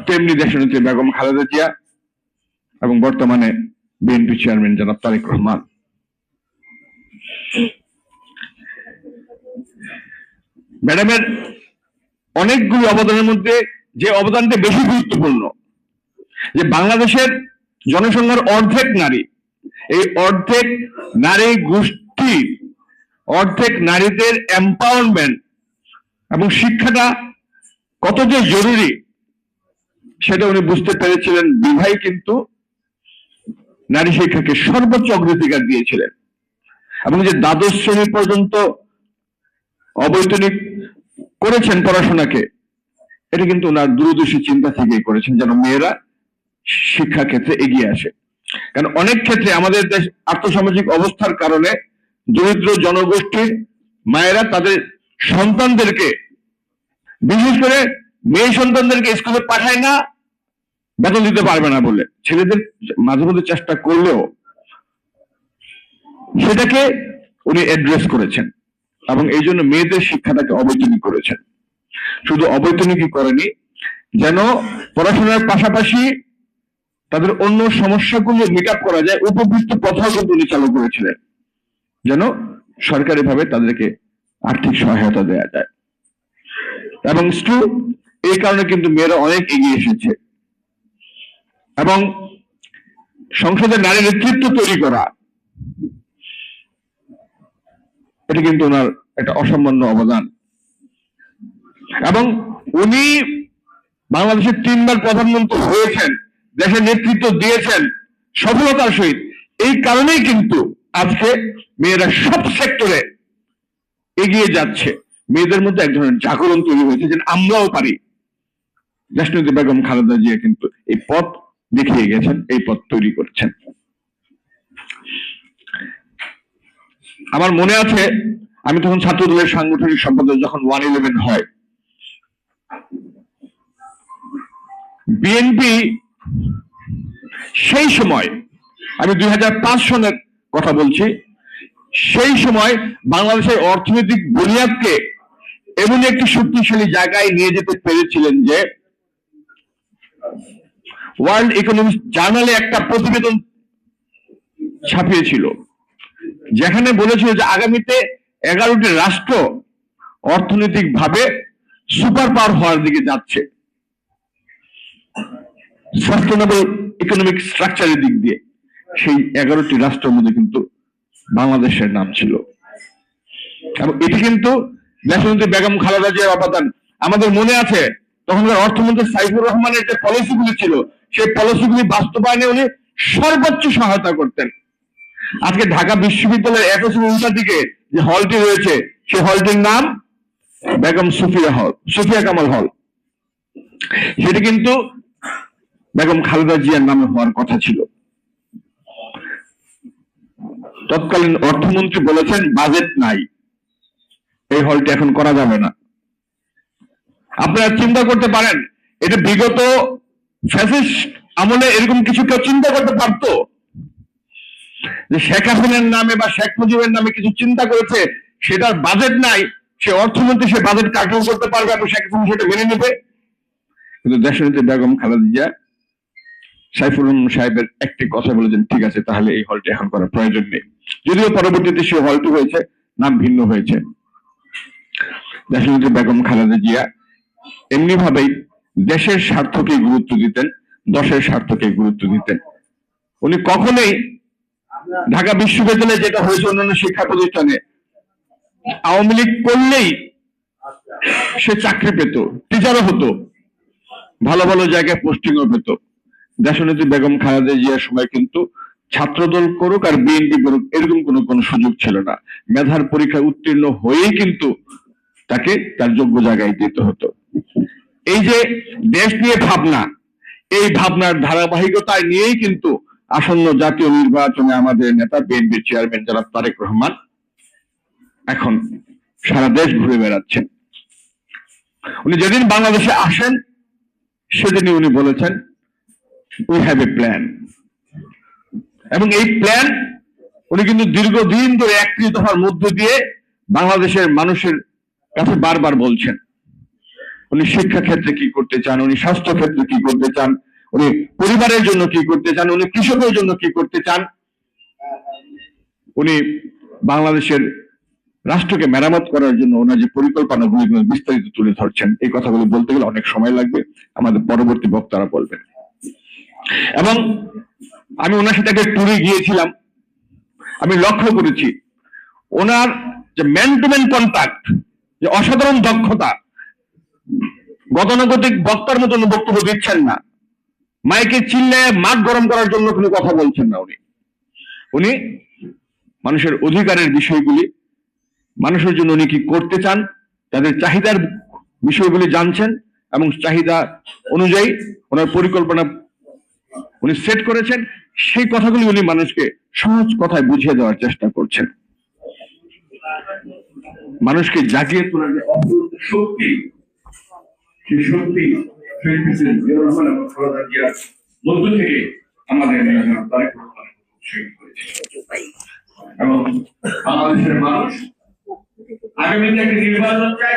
তেমনি দেশনেত্রী বেগম খালেদা জিয়া এবং বর্তমানে বিএনপি চেয়ারম্যান জনাব তারেক রহমান। ম্যাডামের অনেকগুলো অবদানের মধ্যে যে অবদানটা বেশি গুরুত্বপূর্ণ, যে বাংলাদেশের জনসংখ্যার অর্ধেক নারী, এই অর্ধেক নারী গোষ্ঠী, অর্ধেক নারীদের এম্পাওয়ারমেন্ট এবং শিক্ষাটা কত যে জরুরি সেটা উনি বুঝতে পেরেছিলেন বিধায় কিন্তু নারী শিক্ষাকে সর্বোচ্চ অগ্রাধিকার দিয়েছিলেন এবং যে দ্বাদশ শ্রেণী পর্যন্ত অবৈতনিক করেছেন পড়াশোনাকে, এটা কিন্তু ওনার দূরদর্শী চিন্তা থেকেই করেছেন যেন মেয়েরা শিক্ষা ক্ষেত্রে এগিয়ে আসে। কারণ অনেক ক্ষেত্রে আমাদের দেশ আর্থসামাজিক অবস্থার কারণে দরিদ্র জনগোষ্ঠীর মায়েরা তাদের সন্তানদেরকে, বিশেষ করে মেয়ে সন্তানদেরকে স্কুলে পাঠায় না বেতন দিতে পারবে না বলে। ছেলেদের মাঝে মধ্যে চেষ্টা করলেও সেটাকে উনি অ্যাড্রেস করেছেন এবং এই জন্য মেয়েদের শিক্ষাটাকে অবৈতনিক করেছেন। শুধু অবৈতনিকই করেনি, যেন পড়াশোনার পাশাপাশি তাদের অন্য সমস্যাগুলো মিট আপ করা যায়, উপবৃত্ত পথাও কিন্তু উনি চালু করেছিলেন যেন সরকারিভাবে তাদেরকে আর্থিক সহায়তা দেওয়া যায়। এবং এই কারণে কিন্তু মেয়েরা অনেক এগিয়ে এসেছে এবং সংসদে নারী নেতৃত্ব তৈরি করা, এটা কিন্তু ওনার একটা অসামান্য অবদান। এবং উনি বাংলাদেশের 3 বার প্রধানমন্ত্রী হয়েছেন, দেশের নেতৃত্ব দিয়েছেন সফলতার সহিত। এই কারণেই কিন্তু আজকে মেয়েরা সব সেক্টরে এগিয়ে যাচ্ছে। মেয়েদের মধ্যে এক ধরনের জাগরণ তৈরি হয়েছে যে আমরাও পারি। দেশনেত্রী বেগম খালেদা জিয়া কিন্তু এই পথ দেখিয়ে গেছেন, এই পথ তৈরি করেছেন। আমার মনে আছে আমি তখন ছাত্রদলের সাংগঠনিক সম্পাদক, যখন 111 হয়, বিএনপি সেই সময়, আমি 2005 সনের কথা বলছি, সেই সময় বাংলাদেশের অর্থনৈতিক বুনিয়াদকে এমন একটি শক্তিশালী জায়গায় নিয়ে যেতে পেরেছিলেন যে ওয়ার্ল্ড ইকোনমিক জার্নালে একটা প্রতিবেদন ছাপিয়েছিল যেখানে বলেছিল যে আগামীতে 11টি রাষ্ট্র অর্থনৈতিক ভাবে সুপার পাওয়ার হওয়ার দিকে যাচ্ছে, সাস্টেনেবল ইকোনমিক স্ট্রাকচারের দিক দিয়ে। সেই 11টি রাষ্ট্রের মধ্যে কিন্তু বাংলাদেশের নাম ছিল এবং এটি কিন্তু দেশনেত্রী বেগম খালেদা জিয়ার অবদান। আমাদের মনে আছে তখনকার অর্থমন্ত্রী সাইফুর রহমানের যে পলিসিগুলি ছিল, সেই পলিসিগুলি বাস্তবায়নে উনি সর্বোচ্চ সহায়তা করতেন। আজকে ঢাকা বিশ্ববিদ্যালয়ের একশো দিকে যে হলটি রয়েছে, সেই হলটির নাম বেগম সুফিয়া কামাল হল। সেটি কিন্তু বেগম খালেদা জিয়ার নামে হওয়ার কথা ছিল। তৎকালীন অর্থমন্ত্রী বলেছেন বাজেট নাই, এই হলটি এখন করা যাবে না। আপনারা চিন্তা করতে পারেন, এটা বিগত ফ্যাসিস্ট আমলে এরকম কিছু কেউ চিন্তা করতে পারত যে শেখ হাসিনার নামে বা শেখ মুজিবের নামে কিছু চিন্তা করেছে, সেটার বাজেট নাই, সে অর্থমন্ত্রী সে বাজেট কার্যকর করতে পারবে এবং শেখ হাসিনা সেটা মেনে নেবে? কিন্তু দেশনেত্রী বেগম খালেদা জিয়া সাইফুর রহমান সাহেবের একটি কথা বলেছেন, ঠিক আছে তাহলে এই হলটি এখন করার প্রয়োজন নেই। যদিও পরবর্তীতে সেই হলটি হয়েছে, নাম ভিন্ন হয়েছে। দেশনেত্রী বেগম খালেদা জিয়া এমনি ভাবেই দেশের স্বার্থকে গুরুত্ব দিতেন, দশের স্বার্থকে গুরুত্ব দিতেন। উনি কখনোই ঢাকা বিশ্ববিদ্যালয়ে যেটা হয়েছে অন্যান্য শিক্ষা প্রতিষ্ঠানে, আওয়ামী লীগ করলেই সে চাকরি পেত, টিচারও হতো, ভালো ভালো জায়গায় পোস্টিংও পেত। দেশনেত্রী বেগম খালেদা জিয়ার সময় কিন্তু ছাত্রদল করুক আর বিএনপি করুক এরকম কোনো সুযোগ ছিল না। মেধার পরীক্ষায় উত্তীর্ণ হয়েই কিন্তু তাকে তার যোগ্য জায়গায় দিতে হতো। এই যে দেশ নিয়ে ভাবনা, এই ভাবনার ধারাবাহিকতায় নিয়েই কিন্তু আসন্ন জাতীয় নির্বাচনে আমাদের নেতা বিএনপি চেয়ারম্যান জনাব তারেক রহমান এখন সারা দেশ ঘুরে বেড়াচ্ছেন। উনি যেদিন বাংলাদেশে আসেন সেদিনই উনি বলেছেন উই হ্যাভ এ প্ল্যান, এবং এই প্ল্যান উনি কিন্তু দীর্ঘদিন ধরে একত্রিত হওয়ার মধ্য দিয়ে বাংলাদেশের মানুষের কাছে বারবার বলছেন। উনি শিক্ষা ক্ষেত্রে কি করতে চান, উনি স্বাস্থ্য ক্ষেত্রে কি করতে চান, উনি পরিবারের জন্য কি করতে চান, উনি কৃষকের জন্য কি করতে চান, উনি বাংলাদেশের রাষ্ট্রকে মেরামত করার জন্য ওনার যে পরিকল্পনাগুলি বিস্তারিত তুলে ধরছেন। এই কথাগুলো বলতে গেলে অনেক সময় লাগবে, আমাদের পরবর্তী বক্তারা বলবেন। এবং আমি ওনার সাথে একটা ট্যুরে গিয়েছিলাম, আমি লক্ষ্য করেছি ওনার যে ম্যান টু ম্যান কন্ট্যাক্ট, যে অসাধারণ দক্ষতা, গতানুগতিক বক্তার মতন বক্তব্য দিচ্ছেন না, মাইকে চিল্লায় মাঠ গরম করার জন্য কোনো কথা বলছেন না। উনি মানুষের অধিকারের বিষয়গুলি, মানুষের জন্য উনি কি করতে চান, তাদের চাহিদার বিষয়গুলি জানছেন এবং চাহিদা অনুযায়ী ওনার পরিকল্পনা উনি সেট করেছেন। সেই কথাগুলি উনি মানুষকে সহজ কথায় বুঝিয়ে দেওয়ার চেষ্টা করছেন। মানুষকে জাগিয়ে তোলার যে অপূর্ব শক্তি, সেই শক্তি শহীদ প্রেসিডেন্ট জিয়াউর রহমান এবং খালেদা জিয়ার মধ্য থেকে আমাদের এবং বাংলাদেশের মানুষ আগামীতে একটা নির্বাচন চায়।